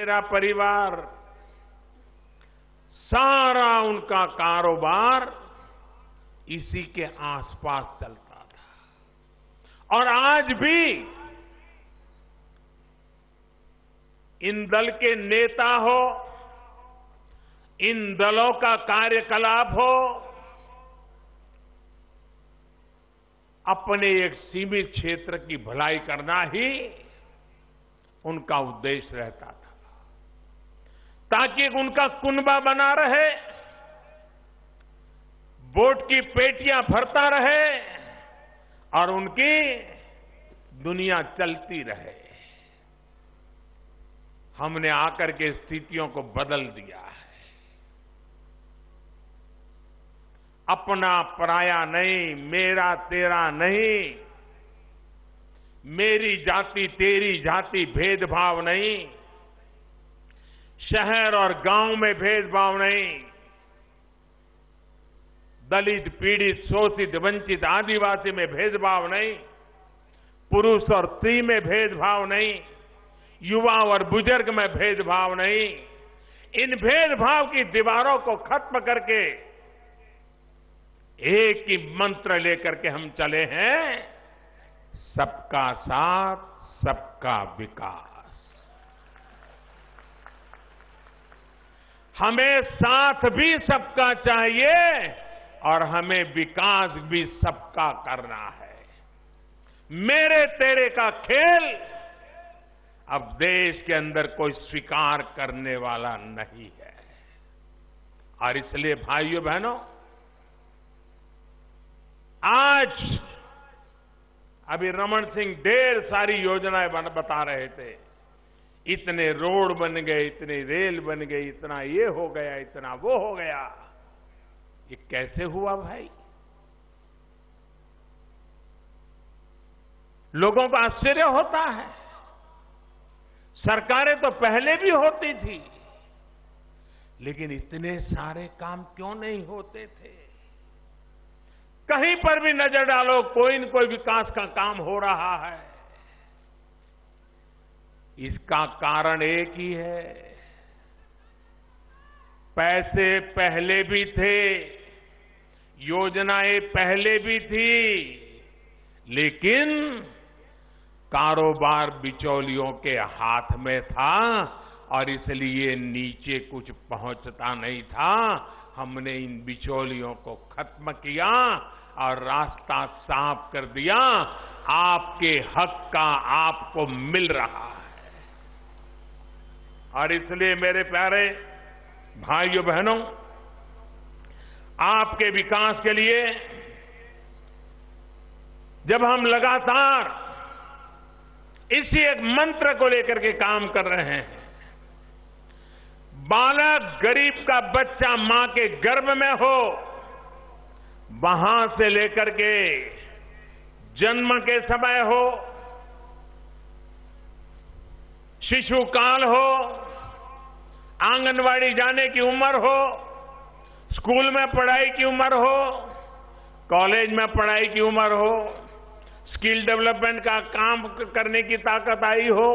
मेरा परिवार, सारा उनका कारोबार इसी के आसपास चलता था और आज भी इन दल के नेता हो, इन दलों का कार्यकलाप हो, अपने एक सीमित क्षेत्र की भलाई करना ही उनका उद्देश्य रहता था, ताकि उनका कुनबा बना रहे, वोट की पेटियां भरता रहे और उनकी दुनिया चलती रहे। हमने आकर के स्थितियों को बदल दिया है। अपना पराया नहीं, मेरा तेरा नहीं, मेरी जाति तेरी जाति भेदभाव नहीं, शहर और गांव में भेदभाव नहीं, दलित, पीड़ित, शोषित, वंचित, आदिवासी में भेदभाव नहीं, पुरुष और स्त्री में भेदभाव नहीं, युवा और बुजुर्ग में भेदभाव नहीं। इन भेदभाव की दीवारों को खत्म करके एक ही मंत्र लेकर के हम चले हैं, सबका साथ, सबका विकास। हमें साथ भी सबका चाहिए और हमें विकास भी सबका करना है। मेरे तेरे का खेल अब देश के अंदर कोई स्वीकार करने वाला नहीं है। और इसलिए भाइयों बहनों, आज अभी रमन सिंह ढेर सारी योजनाएं बता रहे थे। इतने रोड बन गए, इतनी रेल बन गई, इतना ये हो गया, इतना वो हो गया। ये कैसे हुआ भाई? लोगों को आश्चर्य होता है। सरकारें तो पहले भी होती थी, लेकिन इतने सारे काम क्यों नहीं होते थे? कहीं पर भी नजर डालो, कोई न कोई विकास का काम हो रहा है। इसका कारण एक ही है, पैसे पहले भी थे, योजनाएं पहले भी थी, लेकिन कारोबार बिचौलियों के हाथ में था और इसलिए नीचे कुछ पहुंचता नहीं था। हमने इन बिचौलियों को खत्म किया और रास्ता साफ कर दिया। आपके हक का आपको मिल रहा है। और इसलिए मेरे प्यारे भाइयों बहनों, आपके विकास के लिए जब हम लगातार इसी एक मंत्र को लेकर के काम कर रहे हैं, बालक, गरीब का बच्चा मां के गर्भ में हो, वहां से लेकर के जन्म के समय हो, शिशु काल हो, आंगनवाड़ी जाने की उम्र हो, स्कूल में पढ़ाई की उम्र हो, कॉलेज में पढ़ाई की उम्र हो, स्किल डेवलपमेंट का काम करने की ताकत आई हो,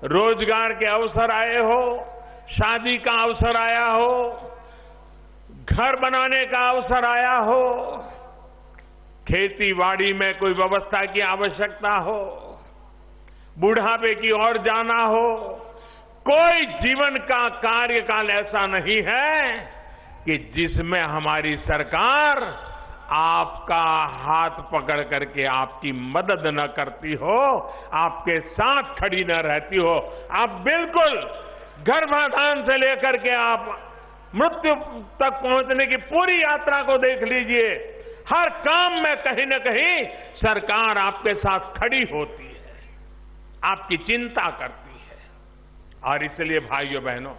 रोजगार के अवसर आए हो, शादी का अवसर आया हो, घर बनाने का अवसर आया हो, खेती-बाड़ी में कोई व्यवस्था की आवश्यकता हो, बुढ़ापे की ओर जाना हो, कोई जीवन का कार्यकाल ऐसा नहीं है कि जिसमें हमारी सरकार आपका हाथ पकड़ करके आपकी मदद न करती हो, आपके साथ खड़ी न रहती हो। आप बिल्कुल गर्भाधान से लेकर के आप मृत्यु तक पहुंचने की पूरी यात्रा को देख लीजिए। हर काम में कहीं न कहीं सरकार आपके साथ खड़ी होती है, आपकी चिंता करती है। और इसलिए भाइयों बहनों,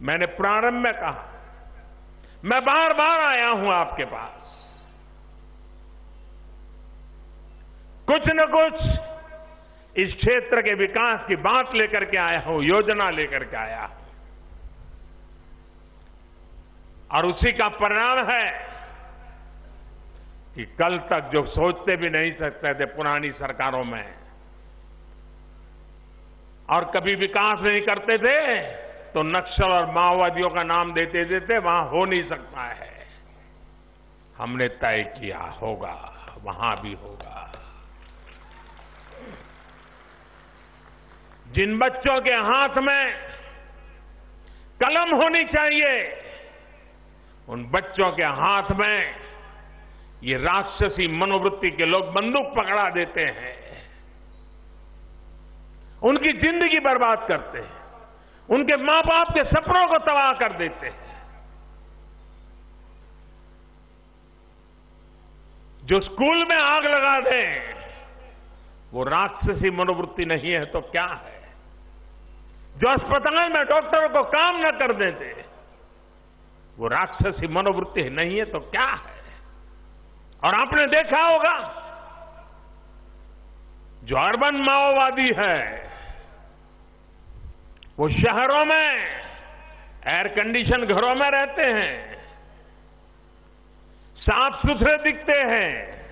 मैंने प्रारंभ में कहा, मैं बार बार आया हूं आपके पास, कुछ न कुछ इस क्षेत्र के विकास की बात लेकर के आया हूं, योजना लेकर के आया हूं। और उसी का परिणाम है कि कल तक जो सोचते भी नहीं सकते थे पुरानी सरकारों में, और कभी विकास नहीं करते थे तो नक्सल और माओवादियों का नाम देते देते वहां हो नहीं सकता है। हमने तय किया होगा, वहां भी होगा। जिन बच्चों के हाथ में कलम होनी चाहिए, उन बच्चों के हाथ में ये राक्षसी मनोवृत्ति के लोग बंदूक पकड़ा देते हैं, उनकी जिंदगी बर्बाद करते हैं, उनके मां बाप के सपनों को तबाह कर देते हैं। जो स्कूल में आग लगा दें वो राक्षसी मनोवृत्ति नहीं है तो क्या है? जो अस्पताल में डॉक्टरों को काम न कर देते वो राक्षसी मनोवृत्ति नहीं है तो क्या है? और आपने देखा होगा जो अर्बन माओवादी है वो शहरों में एयर कंडीशन घरों में रहते हैं, साफ सुथरे दिखते हैं,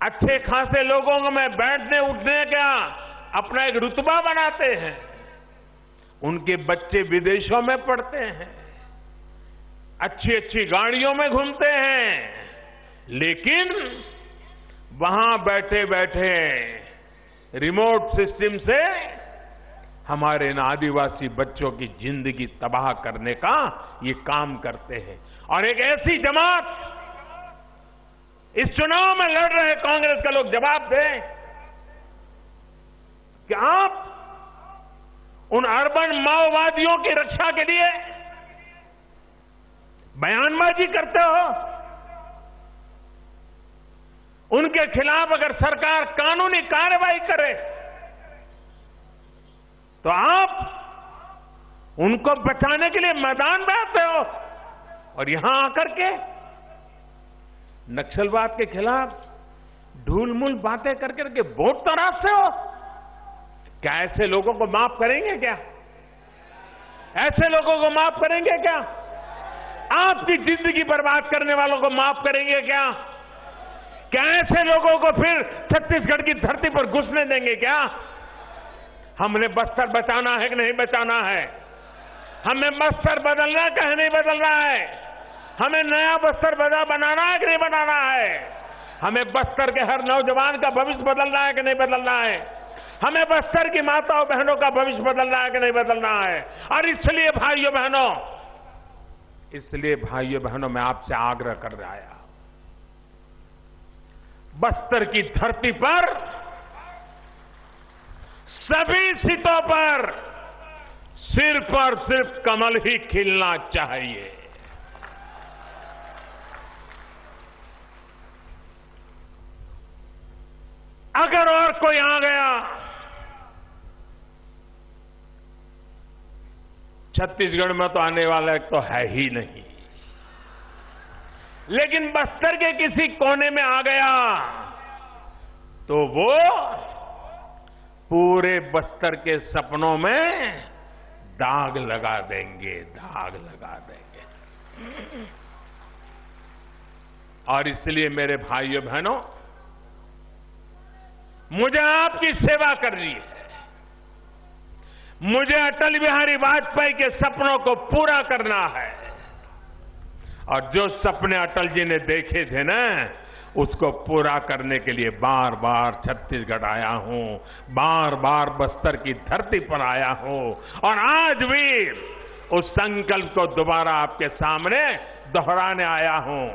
अच्छे खासे लोगों में बैठने उठने का अपना एक रुतबा बनाते हैं, उनके बच्चे विदेशों में पढ़ते हैं, अच्छी अच्छी गाड़ियों में घूमते हैं, लेकिन वहां बैठे बैठे रिमोट सिस्टम से हमारे इन आदिवासी बच्चों की जिंदगी तबाह करने का ये काम करते हैं। और एक ऐसी जमात इस चुनाव में लड़ रहे कांग्रेस के लोग जवाब दें कि आप उन अर्बन माओवादियों की रक्षा के लिए बयानबाजी करते हो, उनके खिलाफ अगर सरकार कानूनी कार्रवाई करे तो आप उनको बचाने के लिए मैदान में आते हो और यहां आकर के नक्सलवाद के खिलाफ ढूलमूल बातें करके वोट तराशते हो। क्या ऐसे लोगों को माफ करेंगे क्या? ऐसे लोगों को माफ करेंगे क्या? आपकी जिंदगी बर्बाद करने वालों को माफ करेंगे क्या? क्या ऐसे लोगों को फिर छत्तीसगढ़ की धरती पर घुसने देंगे क्या? हमने बस्तर बचाना है कि नहीं बचाना है? हमें बस्तर बदलना है कि नहीं बदलना है? हमें नया बस्तर बनाना है कि नहीं बनाना है? हमें बस्तर के हर नौजवान का भविष्य बदलना है कि नहीं बदलना है? हमें बस्तर की माताओं बहनों का भविष्य बदलना है कि नहीं बदलना है? और इसलिए भाइयों बहनों मैं आपसे आग्रह कर रहा आया, बस्तर की धरती पर सभी सीटों पर सिर्फ और सिर्फ कमल ही खिलना चाहिए। अगर और कोई आ गया, छत्तीसगढ़ में तो आने वाला एक तो है ही नहीं, लेकिन बस्तर के किसी कोने में आ गया तो वो पूरे बस्तर के सपनों में दाग लगा देंगे, दाग लगा देंगे। और इसलिए मेरे भाइयों बहनों, मुझे आपकी सेवा करनी है। मुझे अटल बिहारी वाजपेयी के सपनों को पूरा करना है। और जो सपने अटल जी ने देखे थे ना, उसको पूरा करने के लिए बार बार छत्तीसगढ़ आया हूं, बार बार बस्तर की धरती पर आया हूं और आज भी उस संकल्प को दोबारा आपके सामने दोहराने आया हूं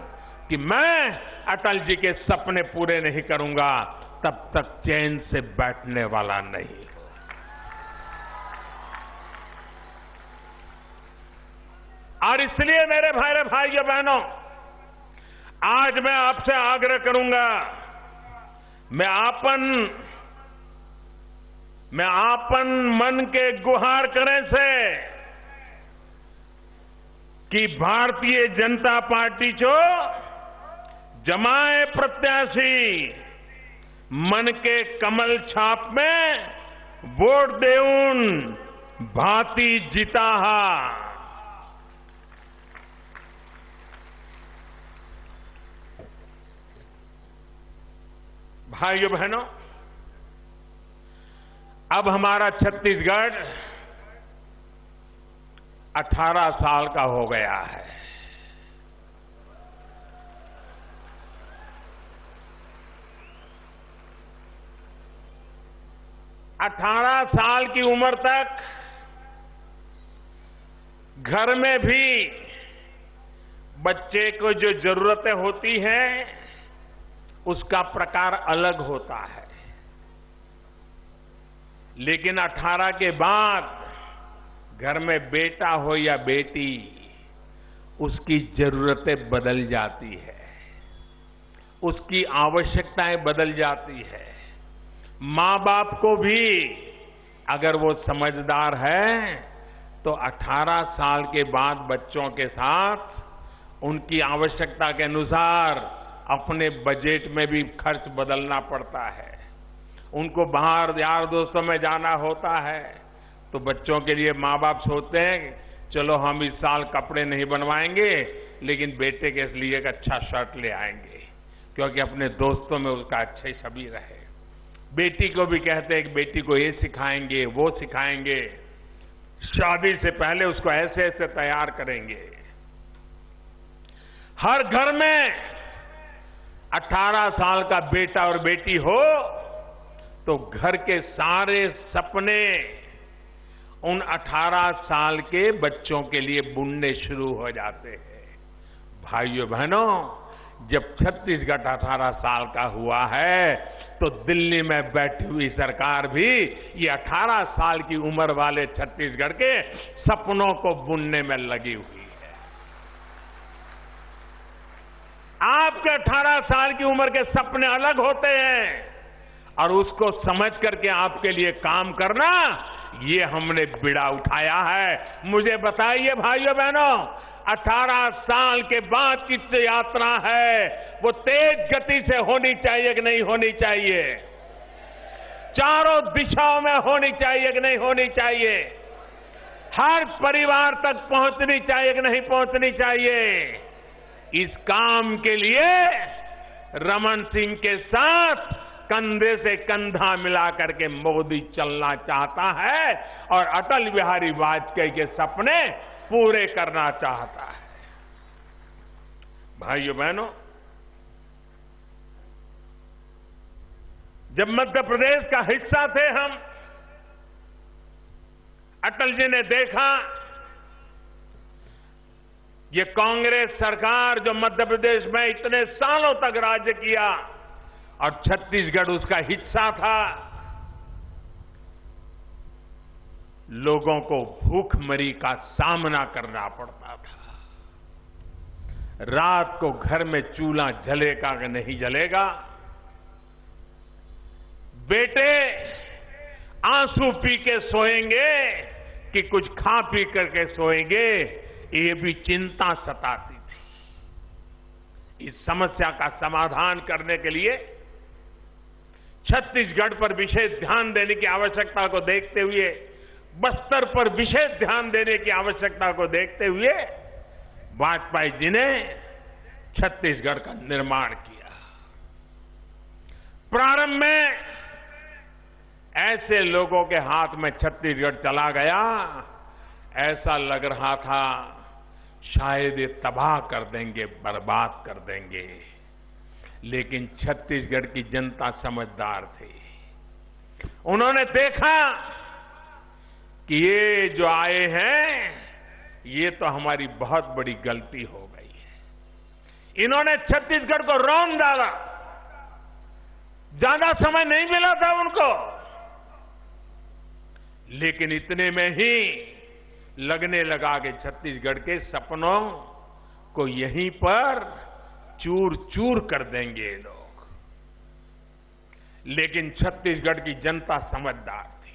कि मैं अटल जी के सपने पूरे नहीं करूंगा तब तक चैन से बैठने वाला नहीं। और इसलिए मेरे भाइयों बहनों, आज मैं आपसे आग्रह करूंगा, मैं आपन मन के गुहार करें से कि भारतीय जनता पार्टी जो जमाए प्रत्याशी मन के कमल छाप में वोट देऊन भांति जीता। भाइयों बहनों, अब हमारा छत्तीसगढ़ 18 साल का हो गया है। अठारह साल की उम्र तक घर में भी बच्चे को जो जरूरतें होती हैं उसका प्रकार अलग होता है, लेकिन 18 के बाद घर में बेटा हो या बेटी, उसकी जरूरतें बदल जाती है, उसकी आवश्यकताएं बदल जाती है। मां बाप को भी अगर वो समझदार है तो 18 साल के बाद बच्चों के साथ उनकी आवश्यकता के अनुसार अपने बजट में भी खर्च बदलना पड़ता है। उनको बाहर यार दोस्तों में जाना होता है तो बच्चों के लिए मां बाप सोचते हैं चलो हम इस साल कपड़े नहीं बनवाएंगे लेकिन बेटे के लिए एक अच्छा शर्ट ले आएंगे, क्योंकि अपने दोस्तों में उसका अच्छी छवि रहे। बेटी को भी कहते हैं कि बेटी को ये सिखाएंगे वो सिखाएंगे, शादी से पहले उसको ऐसे ऐसे तैयार करेंगे। हर घर में 18 साल का बेटा और बेटी हो तो घर के सारे सपने उन 18 साल के बच्चों के लिए बुनने शुरू हो जाते हैं। भाइयों बहनों, जब छत्तीसगढ़ 18 साल का हुआ है तो दिल्ली में बैठी हुई सरकार भी ये 18 साल की उम्र वाले छत्तीसगढ़ के सपनों को बुनने में लगी हुई है। आपके 18 साल की उम्र के सपने अलग होते हैं और उसको समझ करके आपके लिए काम करना, ये हमने बिड़ा उठाया है। मुझे बताइए भाइयों बहनों, 18 साल के बाद की जो यात्रा है वो तेज गति से होनी चाहिए कि नहीं होनी चाहिए? चारों दिशाओं में होनी चाहिए कि नहीं होनी चाहिए? हर परिवार तक पहुंचनी चाहिए कि नहीं पहुंचनी चाहिए? इस काम के लिए रमन सिंह के साथ कंधे से कंधा मिलाकर के मोदी चलना चाहता है और अटल बिहारी वाजपेयी के सपने पूरे करना चाहता है। भाइयों बहनों, जब मध्य प्रदेश का हिस्सा थे हम, अटल जी ने देखा ये कांग्रेस सरकार जो मध्य प्रदेश में इतने सालों तक राज्य किया और छत्तीसगढ़ उसका हिस्सा था, लोगों को भूखमरी का सामना करना पड़ता था। रात को घर में चूल्हा जलेगा कि नहीं जलेगा, बेटे आंसू पी के सोएंगे कि कुछ खा पी करके सोएंगे, ये भी चिंता सताती थी। इस समस्या का समाधान करने के लिए छत्तीसगढ़ पर विशेष ध्यान देने की आवश्यकता को देखते हुए, बस्तर पर विशेष ध्यान देने की आवश्यकता को देखते हुए वाजपेयी जी ने छत्तीसगढ़ का निर्माण किया। प्रारंभ में ऐसे लोगों के हाथ में छत्तीसगढ़ चला गया, ऐसा लग रहा था शायद ये तबाह कर देंगे, बर्बाद कर देंगे, लेकिन छत्तीसगढ़ की जनता समझदार थी। उन्होंने देखा कि ये जो आए हैं ये तो हमारी बहुत बड़ी गलती हो गई है। इन्होंने छत्तीसगढ़ को रौंद डाला, ज्यादा समय नहीं मिला था उनको, लेकिन इतने में ही लगने लगा कि छत्तीसगढ़ के सपनों को यहीं पर चूर चूर कर देंगे ये लोग। लेकिन छत्तीसगढ़ की जनता समझदार थी।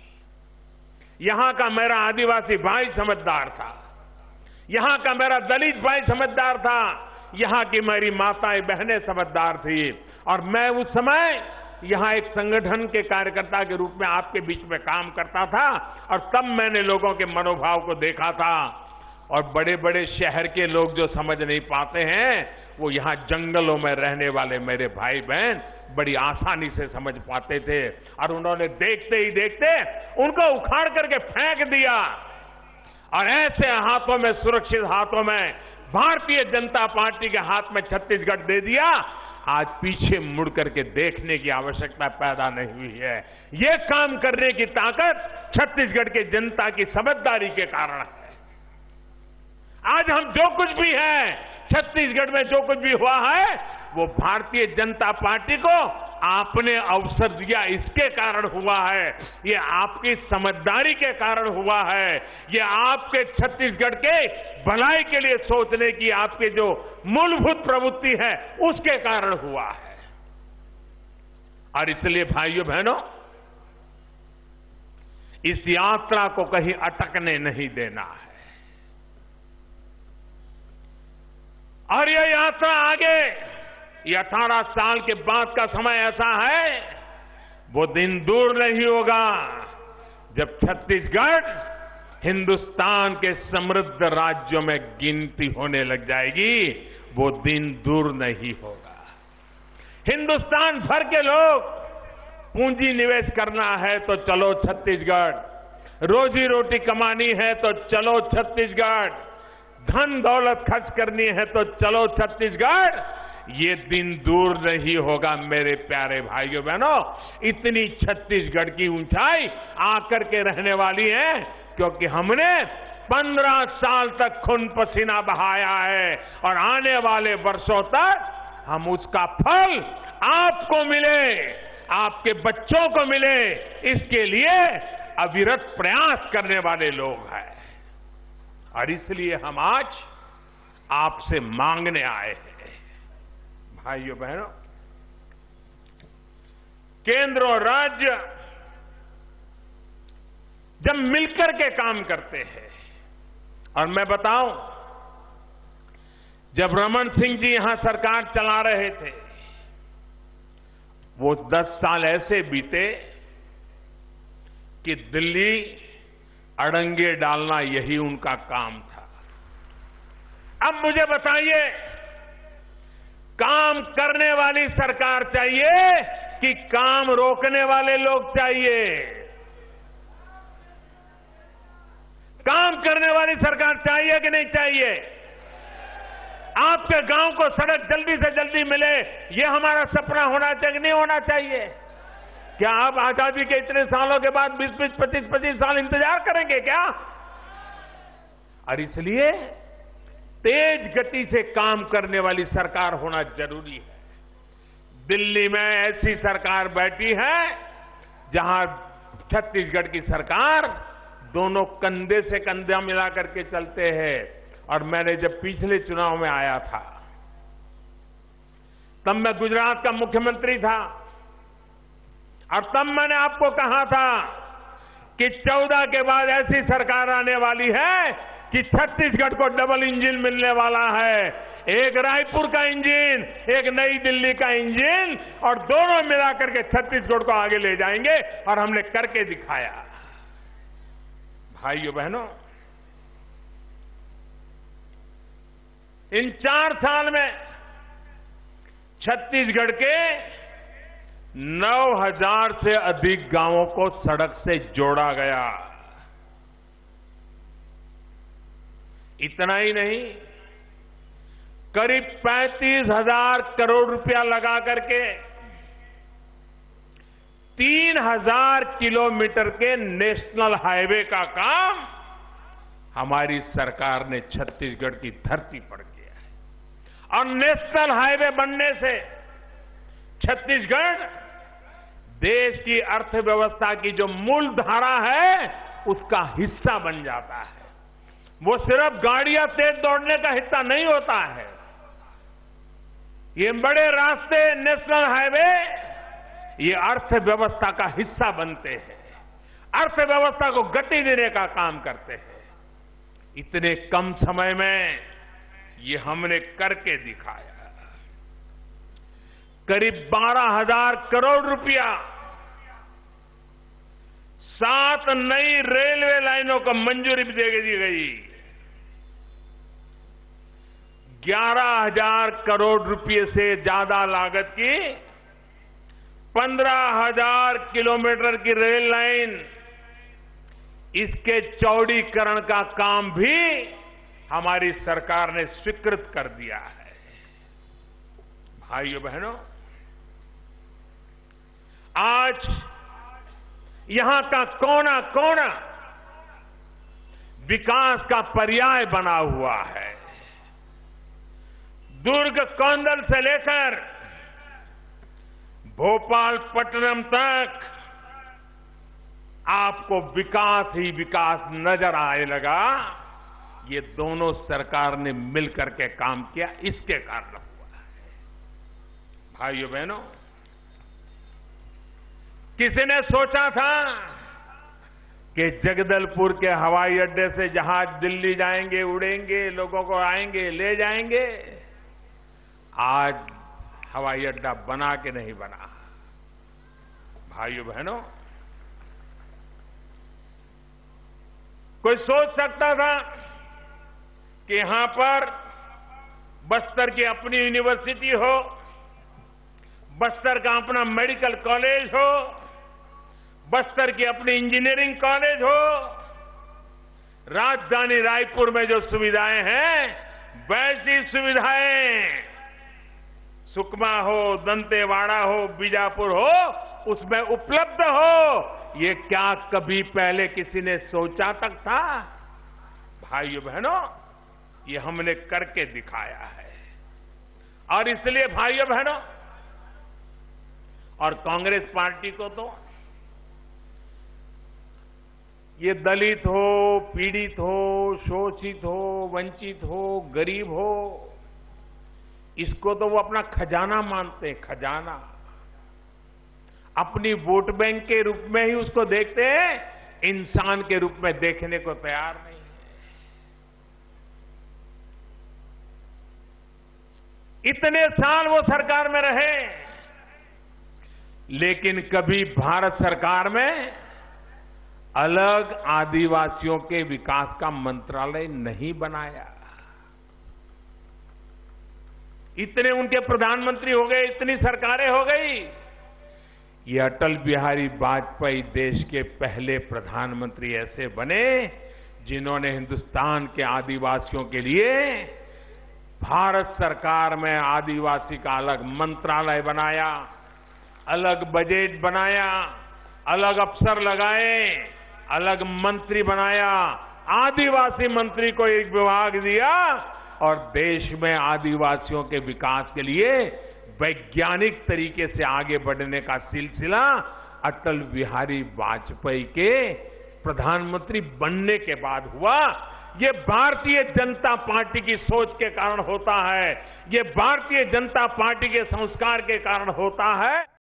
यहां का मेरा आदिवासी भाई समझदार था, यहां का मेरा दलित भाई समझदार था, यहां की मेरी माताएं बहनें समझदार थी। और मैं उस समय यहां एक संगठन के कार्यकर्ता के रूप में आपके बीच में काम करता था और तब मैंने लोगों के मनोभाव को देखा था। और बड़े बड़े शहर के लोग जो समझ नहीं पाते हैं, वो यहां जंगलों में रहने वाले मेरे भाई बहन बड़ी आसानी से समझ पाते थे और उन्होंने देखते ही देखते उनको उखाड़ करके फेंक दिया और ऐसे हाथों में, सुरक्षित हाथों में भारतीय जनता पार्टी के हाथ में छत्तीसगढ़ दे दिया। आज पीछे मुड़ करके देखने की आवश्यकता पैदा नहीं हुई है। ये काम करने की ताकत छत्तीसगढ़ की जनता की समझदारी के कारण है। आज हम जो कुछ भी है, छत्तीसगढ़ में जो कुछ भी हुआ है, वो भारतीय जनता पार्टी को आपने अवसर दिया इसके कारण हुआ है। ये आपकी समझदारी के कारण हुआ है। ये आपके छत्तीसगढ़ के भलाई के लिए सोचने की आपके जो मूलभूत प्रवृत्ति है उसके कारण हुआ है। और इसलिए भाइयों बहनों, इस यात्रा को कहीं अटकने नहीं देना है और ये यात्रा आगे, ये 18 साल के बाद का समय ऐसा है, वो दिन दूर नहीं होगा जब छत्तीसगढ़ हिंदुस्तान के समृद्ध राज्यों में गिनती होने लग जाएगी। वो दिन दूर नहीं होगा। हिंदुस्तान भर के लोग पूंजी निवेश करना है तो चलो छत्तीसगढ़, रोजी रोटी कमानी है तो चलो छत्तीसगढ़, धन दौलत खर्च करनी है तो चलो छत्तीसगढ़। ये दिन दूर नहीं होगा मेरे प्यारे भाइयों बहनों। इतनी छत्तीसगढ़ की ऊंचाई आकर के रहने वाली है क्योंकि हमने 15 साल तक खून पसीना बहाया है और आने वाले वर्षों तक हम उसका फल आपको मिले, आपके बच्चों को मिले, इसके लिए अविरत प्रयास करने वाले लोग हैं। और इसलिए हम आज आपसे मांगने आए हैं। भाइयों बहनों, केंद्र और राज्य जब मिलकर के काम करते हैं, और मैं बताऊं, जब रमन सिंह जी यहां सरकार चला रहे थे, वो 10 साल ऐसे बीते कि दिल्ली अड़ंगे डालना यही उनका काम था। अब मुझे बताइए, काम करने वाली सरकार चाहिए कि काम रोकने वाले लोग चाहिए? काम करने वाली सरकार चाहिए कि नहीं चाहिए? आपके गांव को सड़क जल्दी से जल्दी मिले, ये हमारा सपना होना चाहिए कि नहीं होना चाहिए? क्या आप आजादी के इतने सालों के बाद 20-20, 25-25 साल इंतजार करेंगे क्या? और इसलिए तेज गति से काम करने वाली सरकार होना जरूरी है। दिल्ली में ऐसी सरकार बैठी है जहां छत्तीसगढ़ की सरकार दोनों कंधे से कंधा मिला करके चलते हैं। और मैंने जब पिछले चुनाव में आया था, तब मैं गुजरात का मुख्यमंत्री था और तब मैंने आपको कहा था कि 14 के बाद ऐसी सरकार आने वाली है कि छत्तीसगढ़ को डबल इंजन मिलने वाला है। एक रायपुर का इंजन, एक नई दिल्ली का इंजन, और दोनों मिलाकर के छत्तीसगढ़ को आगे ले जाएंगे और हमने करके दिखाया। भाइयों बहनों, इन 4 साल में छत्तीसगढ़ के 9,000 से अधिक गांवों को सड़क से जोड़ा गया। इतना ही नहीं, करीब 35,000 करोड़ रुपया लगा करके 3,000 किलोमीटर के नेशनल हाईवे का काम हमारी सरकार ने छत्तीसगढ़ की धरती पर किया है। और नेशनल हाईवे बनने से छत्तीसगढ़ देश की अर्थव्यवस्था की जो मूल धारा है उसका हिस्सा बन जाता है। वो सिर्फ गाड़ियां तेज दौड़ने का हिस्सा नहीं होता है। ये बड़े रास्ते, नेशनल हाईवे, ये अर्थव्यवस्था का हिस्सा बनते हैं, अर्थव्यवस्था को गति देने का काम करते हैं। इतने कम समय में ये हमने करके दिखाया। करीब 12,000 करोड़ रुपया 7 नई रेलवे लाइनों को मंजूरी भी दे दी गई। 11,000 करोड़ रुपए से ज्यादा लागत की 15,000 किलोमीटर की रेल लाइन, इसके चौड़ीकरण का काम भी हमारी सरकार ने स्वीकृत कर दिया है। भाइयों बहनों, आज यहां का कोना कोना विकास का पर्याय बना हुआ है। दुर्ग कौंदल से लेकर भोपाल पट्टनम तक आपको विकास ही विकास नजर आने लगा। ये दोनों सरकार ने मिलकर के काम किया, इसके कारण हुआ है। भाइयों बहनों, किसी ने सोचा था कि जगदलपुर के हवाई अड्डे से जहाज दिल्ली जाएंगे, उड़ेंगे, लोगों को आएंगे, ले जाएंगे। आज हवाई अड्डा बना के नहीं बना। भाइयों बहनों, कोई सोच सकता था कि यहां पर बस्तर की अपनी यूनिवर्सिटी हो, बस्तर का अपना मेडिकल कॉलेज हो, बस्तर की अपनी इंजीनियरिंग कॉलेज हो। राजधानी रायपुर में जो सुविधाएं हैं, वैसी सुविधाएं सुकमा हो, दंतेवाड़ा हो, बीजापुर हो, उसमें उपलब्ध हो। ये क्या कभी पहले किसी ने सोचा तक था? भाइयों बहनों, ये हमने करके दिखाया है। और इसलिए भाइयों बहनों, और कांग्रेस पार्टी को तो ये दलित हो, पीड़ित हो, शोषित हो, वंचित हो, गरीब हो, इसको तो वो अपना खजाना मानते हैं, खजाना। अपनी वोट बैंक के रूप में ही उसको देखते हैं, इंसान के रूप में देखने को तैयार नहीं है। इतने साल वो सरकार में रहे, लेकिन कभी भारत सरकार में अलग आदिवासियों के विकास का मंत्रालय नहीं बनाया। इतने उनके प्रधानमंत्री हो गए, इतनी सरकारें हो गई। ये अटल बिहारी वाजपेयी देश के पहले प्रधानमंत्री ऐसे बने जिन्होंने हिंदुस्तान के आदिवासियों के लिए भारत सरकार में आदिवासी का अलग मंत्रालय बनाया, अलग बजट बनाया, अलग अफसर लगाए, अलग मंत्री बनाया, आदिवासी मंत्री को एक विभाग दिया और देश में आदिवासियों के विकास के लिए वैज्ञानिक तरीके से आगे बढ़ने का सिलसिला अटल बिहारी वाजपेयी के प्रधानमंत्री बनने के बाद हुआ। ये भारतीय जनता पार्टी की सोच के कारण होता है, ये भारतीय जनता पार्टी के संस्कार के कारण होता है।